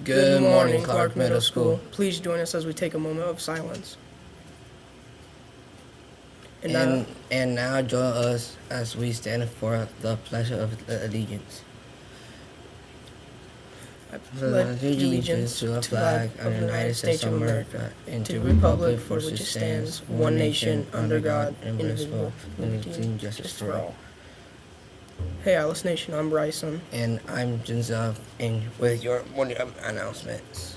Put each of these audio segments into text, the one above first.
Good morning, Clark Middle School. Please join us as we take a moment of silence. And now join us as we stand for the Pledge of Allegiance. I pledge allegiance to the flag of the United States of America and to the republic for which it stands, one nation, under God, indivisible, with liberty and justice for all. Hey, Alice Nation, I'm Bryson. And I'm Jinza, and with your morning announcements.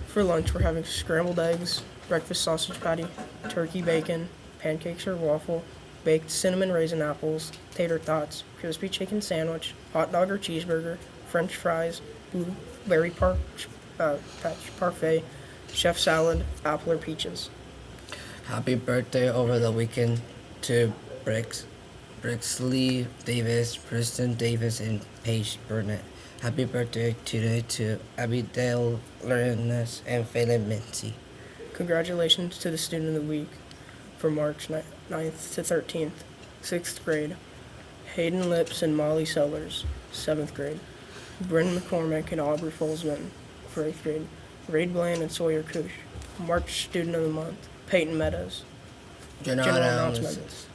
For lunch, we're having scrambled eggs, breakfast sausage patty, turkey bacon, pancakes or waffle, baked cinnamon raisin apples, tater tots, crispy chicken sandwich, hot dog or cheeseburger, french fries, blueberry patch parfait, chef salad, apple or peaches. Happy birthday over the weekend to Brixley Davis, Kristen Davis, and Paige Burnett. Happy birthday today to Abigail Lorenz and Philip Mincy. Congratulations to the Student of the Week for March 9th to 13th, 6th grade. Hayden Lips and Molly Sellers, 7th grade. Bryn McCormick and Aubrey Folsman for 8th grade. Raid Bland and Sawyer Kush. March Student of the Month, Peyton Meadows. General announcements.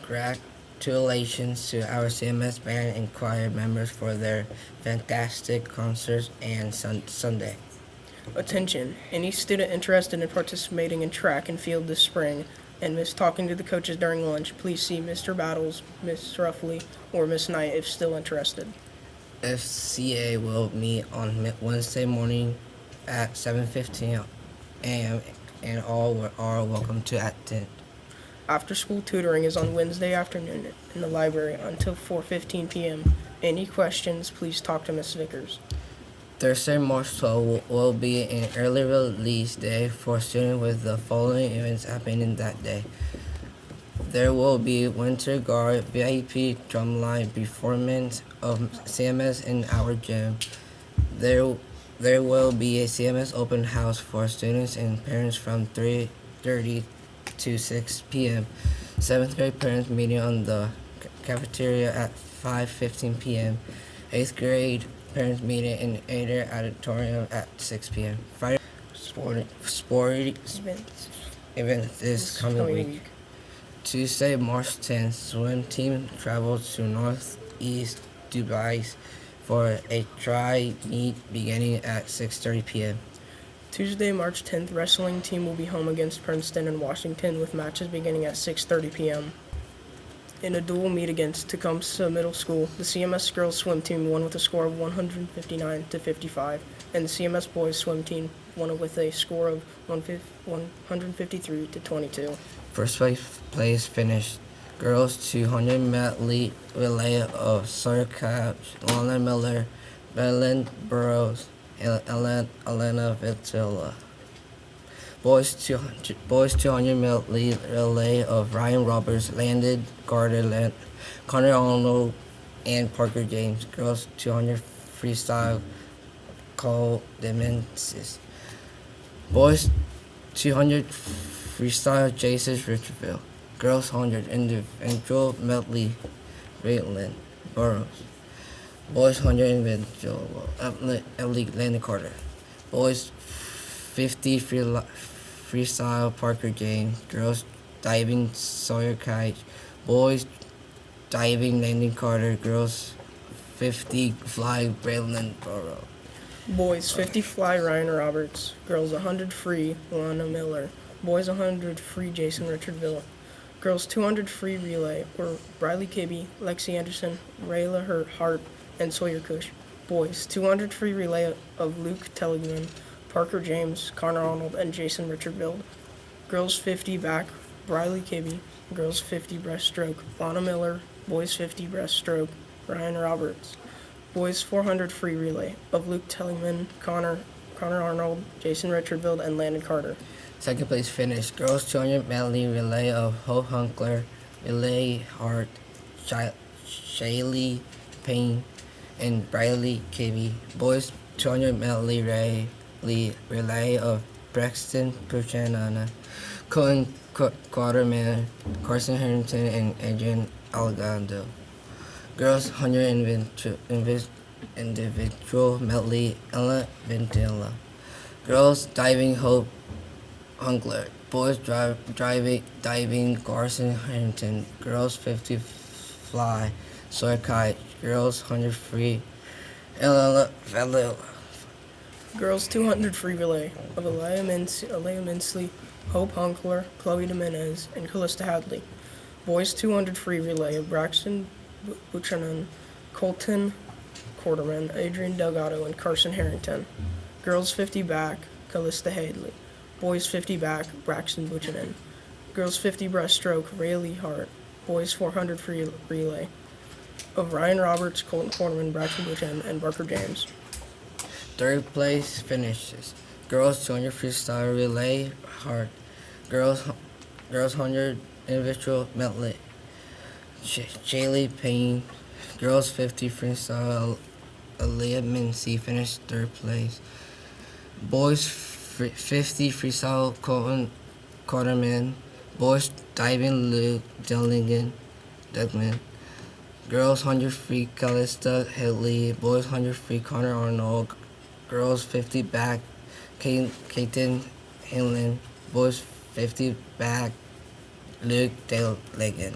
Congratulations to our CMS band and choir members for their fantastic concerts and Sunday. Attention, any student interested in participating in track and field this spring and miss talking to the coaches during lunch, please see Mr. Battles, Miss Ruffley, or Miss Knight if still interested. FCA will meet on Wednesday morning at 7:15 a.m. and all are welcome to attend. After-school tutoring is on Wednesday afternoon in the library until 4:15 p.m. Any questions, please talk to Miss Vickers. Thursday, March 12th will be an early release day for students with the following events happening that day. There will be Winter Guard VIP drumline performance of CMS in our gym. There will be a CMS open house for students and parents from 3:30 to 6 p.m. 7th grade parents meeting on the cafeteria at 5:15 p.m. 8th grade parents meeting in Ader Auditorium at 6 p.m. Friday sport event this coming week. Tuesday, March 10th, swim team travels to Northeast Dubai for a tri meet beginning at 6:30 p.m. Tuesday, March 10th, wrestling team will be home against Princeton and Washington with matches beginning at 6:30 p.m. In a dual meet against Tecumseh Middle School, the CMS girls swim team won with a score of 159 to 55, and the CMS boys swim team won with a score of 153 to 22. First place finished. Girls 200 medley relay of Sawyer Couch, Lana Miller, Belen Burrows, and Elena Vitilla. Boys 200 medley relay of Ryan Roberts, Landon Carter, Connor Arnold, and Parker James. Girls 200 freestyle Cole Demensis. Boys 200 freestyle Jason Richardville. Girls 100 individual medley Maitland Burrows. Boys 100 individual Elite Landon Carter. Boys 50 freestyle Parker James. Girls diving Sawyer Kite. Boys diving Landon Carter. Girls 50 fly Braylon Burrow. Boys 50 fly Ryan Roberts. Girls 100 free Lana Miller. Boys 100 free Jason Richardville. Girls 200 free relay were Briley Kibbe, Lexi Anderson, Rayla Hart, and Sawyer Kush. Boys 200 free relay of Luke Telligman, Parker James, Connor Arnold, and Jason Richardville. Girls 50 back, Briley Kibbe. Girls 50 breaststroke, Lana Miller. Boys 50 breaststroke, Ryan Roberts. Boys 400 free relay of Luke Telligman, Connor Arnold, Jason Richardville, and Landon Carter. Second place finish. Girls 200 medley relay of Hope Hunkler, Relay Hart, Shaylee Payne, and Briley Kibbe. Boys 200 medley relay of Braxton Puchanana, Cohen Quaterman, Carson Harrington, and Adrian Algando. Girls 100 individual medley, Ella Ventilla. Girls diving, Hope Hungler. Boys diving, Garson Harrington. Girls 50 fly, soar kite. Girls 100 free, Ella Vella. Girls 200 free relay of Alea Minsley, Hope Hunkler, Chloe Dominez, and Callista Hadley. Boys 200 free relay of Braxton Buchanan, Colton Quarterman, Adrian Delgado, and Carson Harrington. Girls 50 back, Callista Hadley. Boys 50 back, Braxton Buchanan. Girls 50 breaststroke, Rayleigh Hart. Boys 400 free relay of Ryan Roberts, Colton Quarterman, Braxton Buchanan, and Barker James. Third place finishes. Girls 200 freestyle relay, Hart. Girls 100 individual medley, Jaylee Payne. Girls 50 freestyle, Aaliyah Mincy finished third place. Boys 50 freestyle, Colton Quarterman. Boys diving, Luke Duggan. Girls 100 free, Callista Hadley. Boys 100 free, Connor Arnold. Girls 50 back, Kaiten Hinlan. Boys 50 back, Luke Duggan.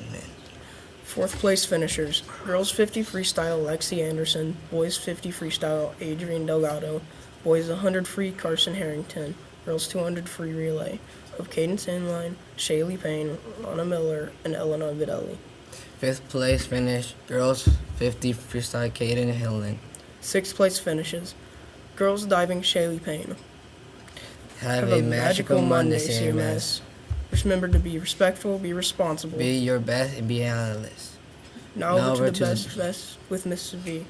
Fourth place finishers. Girls 50 freestyle, Lexi Anderson. Boys 50 freestyle, Adrian Delgado. Boys 100 free, Carson Harrington. Girls 200 free relay of Caden Sandline, Shaylee Payne, Lana Miller, and Elena Videlli. Fifth place finish. Girls 50 freestyle, Kaden Hinlan. Sixth place finishes. Girls diving, Shaylee Payne. Have a magical Monday, CMS. Just remember to be respectful, be responsible. Be your best and be an analyst. Now over to the best with Mrs. V.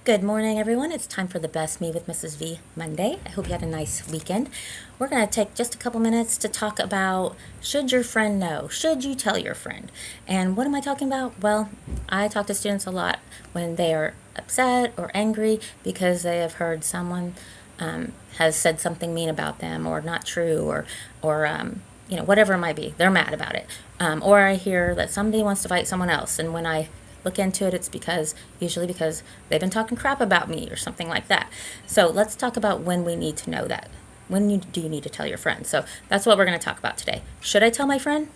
Good morning, everyone. It's time for the Best Me with Mrs. V Monday. I hope you had a nice weekend. We're going to take just a couple minutes to talk about, should your friend know? Should you tell your friend? And what am I talking about? Well, I talk to students a lot when they are upset or angry because they have heard someone has said something mean about them or not true or whatever it might be. They're mad about it. Or I hear that somebody wants to fight someone else, and when I look into it, it's usually because they've been talking crap about me or something like that. So let's talk about when we need to know that. When do you need to tell your friend? So that's what we're going to talk about today. Should I tell my friend?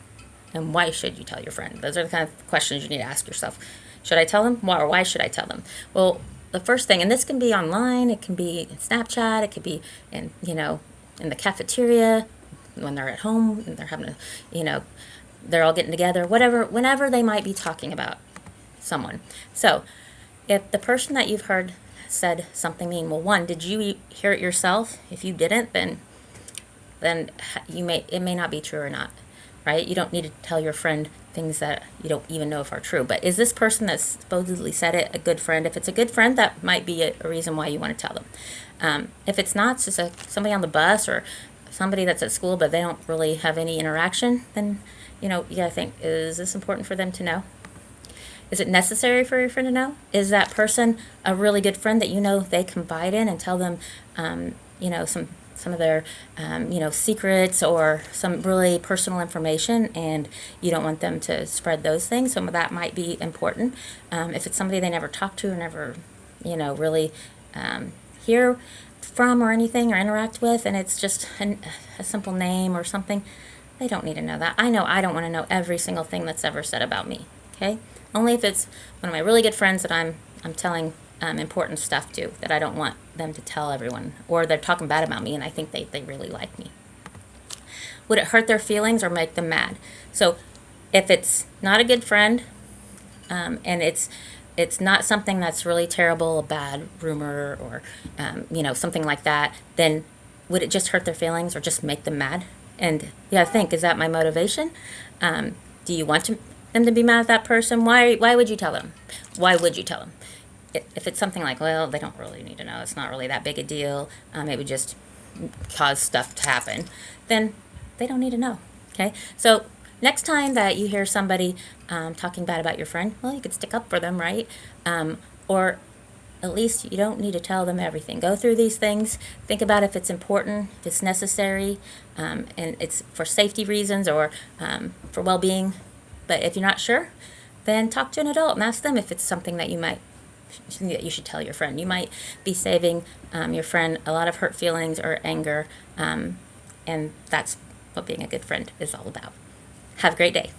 And why should you tell your friend? Those are the kind of questions you need to ask yourself. Should I tell them? Why should I tell them? Well, the first thing, and this can be online, it can be in Snapchat, it could be in the cafeteria, when they're at home and they're having they're all getting together, whenever they might be talking about someone. So if the person that you've heard said something mean, well, one, did you hear it yourself? If you didn't, then it may not be true or not, right? You don't need to tell your friend things that you don't even know if are true. But is this person that supposedly said it a good friend? If it's a good friend, that might be a reason why you want to tell them. If it's not, it's just somebody on the bus or somebody that's at school but they don't really have any interaction, then you gotta think, is this important for them to know? Is it necessary for your friend to know? Is that person a really good friend that they confide in and tell them some of their secrets or some really personal information, and you don't want them to spread those things? Some of that might be important. If it's somebody they never talk to or never really hear from or anything or interact with, and it's just a simple name or something, they don't need to know that. I know I don't want to know every single thing that's ever said about me. Okay, only if it's one of my really good friends that I'm telling important stuff to, that I don't want them to tell everyone, or they're talking bad about me and I think they really like me. Would it hurt their feelings or make them mad? So if it's not a good friend, and it's not something that's really terrible, a bad rumor or something like that, then would it just hurt their feelings or just make them mad? And you gotta think, is that my motivation? Do you want them to be mad at that person? Why would you tell them? Why would you tell them? If it's something like, well, they don't really need to know, it's not really that big a deal, it would just cause stuff to happen, then they don't need to know. Okay, so next time that you hear somebody talking bad about your friend, well, you could stick up for them, right? Or at least you don't need to tell them everything. Go through these things, think about if it's important, if it's necessary, and it's for safety reasons or for well-being. But if you're not sure, then talk to an adult and ask them if it's something that you might something that you should tell your friend. You might be saving your friend a lot of hurt feelings or anger, and that's what being a good friend is all about. Have a great day.